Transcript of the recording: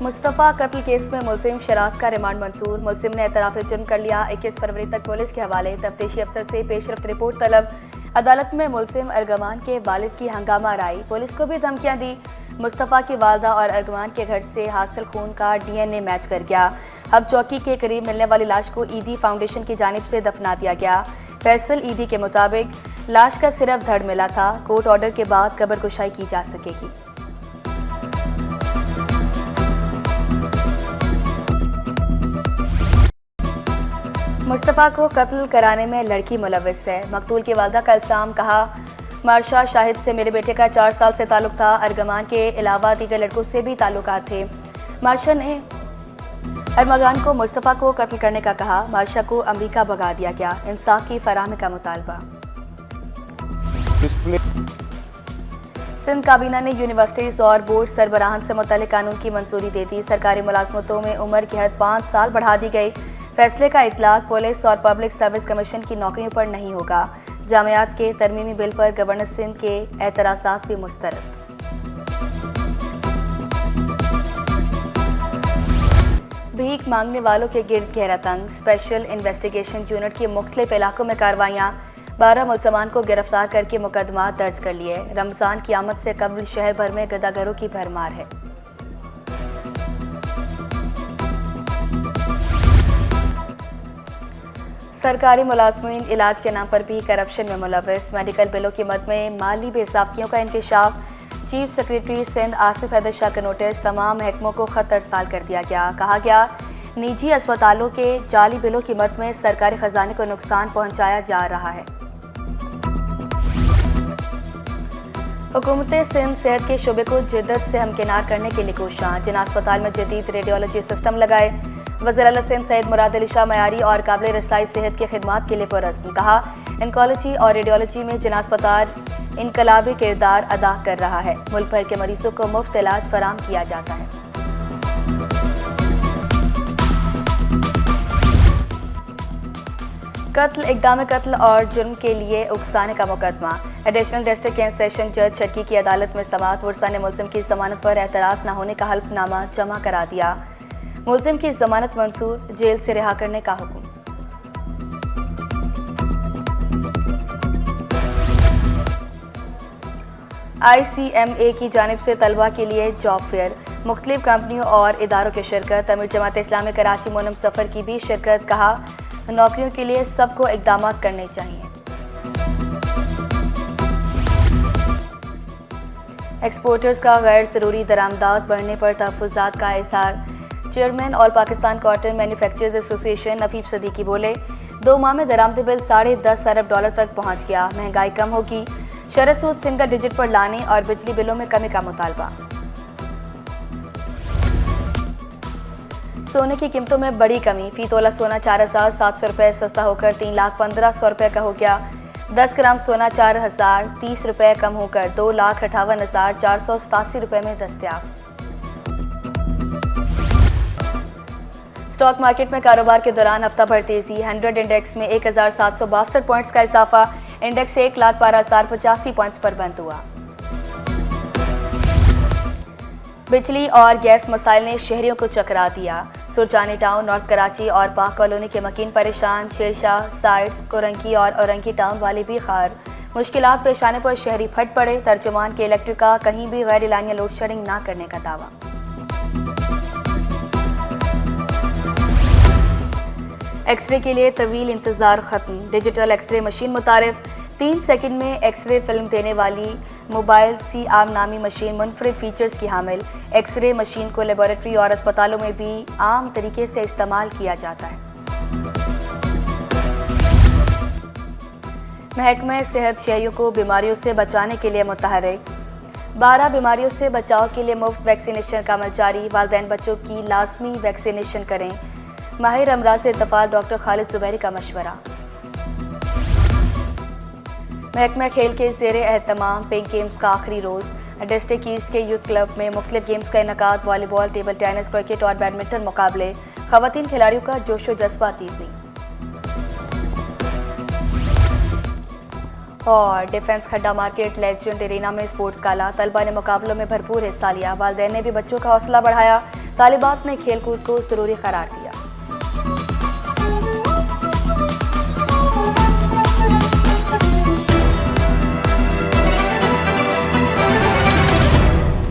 मुस्तफ़ा कत्ल केस में मुलजिम शराज का रिमांड मंजूर। मुलजिम ने एतराफ़ जुर्म कर लिया। 21 फरवरी तक पुलिस के हवाले। तफ्तीशी अफसर से पेशरफ्त रिपोर्ट तलब। अदालत में मुलजिम अर्गमान के वालिद की हंगामा राई। पुलिस को भी धमकियां दी। मुस्तफ़ा की वालदा और अर्गमान के घर से हासिल खून का DNA मैच कर गया। अब चौकी के करीब मिलने वाली लाश को ईदी फाउंडेशन की जानिब से दफना दिया गया। फैसल ईदी के मुताबिक लाश का सिर्फ धड़ मिला था। कोर्ट ऑर्डर के बाद कब्र कुशाई की जा सकेगी। मुस्तफ़ा को कत्ल कराने में लड़की मुलविस है। मकतूल की वालदा का इल्जाम, कहा मार्शा शाहिद से मेरे बेटे का 4 साल से ताल्लुक था। अर्गमान के अलावा दीगर लड़कों से भी ताल्लुकात थे। मार्शा ने अर्मगान को मुस्तफ़ा को कत्ल करने का कहा। मार्शा को अमरीका भगा दिया गया। इंसाफ की फराहमी का मुतालबा। सिंध काबीना ने यूनिवर्सिटीज़ और बोर्ड सरबराहान से मुतल्लिक कानून की मंजूरी दे दी। सरकारी मुलाजमतों में उम्र की हद 5 साल बढ़ा दी गई। फैसले का इतलाक पुलिस और पब्लिक सर्विस कमीशन की नौकरियों पर नहीं होगा। जामियात के तरमीमी बिल पर गवर्नर सिंध के एतराज़ात भी मुस्तरद। भीख मांगने वालों के गिर्द घेरा तंग। स्पेशल इन्वेस्टिगेशन यूनिट की मुख्तलिफ इलाकों में कार्रवाइयाँ। 12 मुलजमान को गिरफ्तार करके मुकदमा दर्ज कर लिए। रमज़ान की आमद से कबल शहर भर में गदागरों की भरमार है। सरकारी मुलाजमीन इलाज के नाम पर भी करप्शन में मुलविस। मेडिकल बिलों की मद में माली बेसाख्तियों का इंकशाफ। चीफ सेक्रेटरी सिंध आसिफ हैदर शाह का नोटिस। तमाम महकमों को खत अरसाल कर दिया गया। कहा गया निजी अस्पतालों के जाली बिलों की मद में सरकारी खजाने को नुकसान पहुंचाया जा रहा है। हुकूमत सिंध सेहत के शोबे को जिद्दत से हमकिनार करने के लिए कोशां। जिन अस्पताल में जदीद रेडियोलॉजी सिस्टम लगाए। वज़ीर आला सिंध सैयद मुराद अली शाह मयारी और काबिल रसाई सेहत की खिदमात के लिए पुरस्म। कहा इनकोलॉजी और रेडियोलॉजी में जिन अस्पताल इनकलाबी किरदार अदा कर रहा है। मुल्क भर के मरीजों को मुफ्त इलाज फराम किया जाता है। कत्ल, इक़दाम कत्ल और जुर्म के लिए उकसाने का मुकदमा। एडिशनल डिस्ट्रिक्ट कैंट सेशन जज चक्की की अदालत में समाअत। वुरसा ने मुलजिम की जमानत पर एतराज़ न होने का हल्फनामा जमा करा दिया। मुलजिम की जमानत मंजूर। जेल से रिहा करने का हुक्म। ICMA की जानिब से तलबा के लिए जॉब फेयर। मुख्तलिफ कंपनियों और इदारों की शिरकत। अमीर जमात इस्लामी कराची मोनम सफ़र की भी शिरकत। कहा नौकरियों के लिए सबको इक़दाम करने चाहिए। एक्सपोर्टर्स का गैर ज़रूरी दरामदात बढ़ने पर तहफ़्फ़ुज़ात का इज़हार। Chairman all Pakistan cotton manufacturers association Nafif Siddiqui बोले 2 माह में दरामद बिल $10.5 अरब तक पहुंच गया। महंगाई कम होगी। शरह सूद सिंगल डिजिट पर लाने और बिजली बिलों में कमी का मुतालबा। सोने की कीमतों में बड़ी कमी। फी तोला सोना 4,700 रुपये सस्ता होकर 3,15,100 रुपये का हो गया। 10 ग्राम सोना 4,030 रुपये कम होकर 2,58,487 रुपये में दस्तयाब। स्टॉक मार्केट में कारोबार के दौरान हफ्ता भर तेजी। 100 इंडेक्स में 1,762 पॉइंट्स का इजाफा। इंडेक्स 1,12,085 पॉइंट्स पर बंद हुआ। बिजली और गैस मसाइल ने शहरियों को चकरा दिया। सुरजानी टाउन, नॉर्थ कराची और पाक कॉलोनी के मकीन परेशान। शेरशाह, साइट्स, कोरंकी और औरंगी टाउन वाले भी खार। मुश्किलात पेश आने पर शहरी फट पड़े। तर्जुमान के इलेक्ट्रिक का कहीं भी गैर एलानिया लोड शेडिंग न करने का दावा। एक्सरे के लिए तवील इंतजार खत्म। डिजिटल एक्सरे मशीन मुतारिफ। 3 सेकंड में एक्सरे फिल्म देने वाली मोबाइल C-आर्म नामी मशीन मुनफरिद फीचर्स की हामिल। एक्सरे मशीन को लेबोरेटरी और अस्पतालों में भी आम तरीके से इस्तेमाल किया जाता है। महकमा सेहत शहरियों को बीमारियों से बचाने के लिए मुतहर्रिक। 12 बीमारियों से बचाव के लिए मुफ्त वैक्सीनेशन का अमल जारी। वालिदैन बच्चों की लाजमी वैक्सीनेशन करें। माहिर अमराज से इत्तफाक डॉक्टर खालिद जुबैरी का मशवरा। महकमा खेल के ज़ेरे एहतमाम पिंक गेम्स का आखिरी रोज़। डिस्ट्रिक्ट ईस्ट के यूथ क्लब में मुख्तलिफ गेम्स का इनकाद। वॉलीबॉल, टेबल टेनिस, क्रिकेट और बैडमिंटन मुकाबले। ख़वातीन खिलाड़ियों का जोशो जज्बा तीव्र। और डिफेंस खड्डा मार्केट लेजेंड एरिना में स्पोर्ट्स गाला, तलबा ने मुकाबलों में भरपूर हिस्सा लिया। वालिदैन ने भी बच्चों का हौसला बढ़ाया। तालिबात ने खेलकूद को ज़रूरी करार दिया।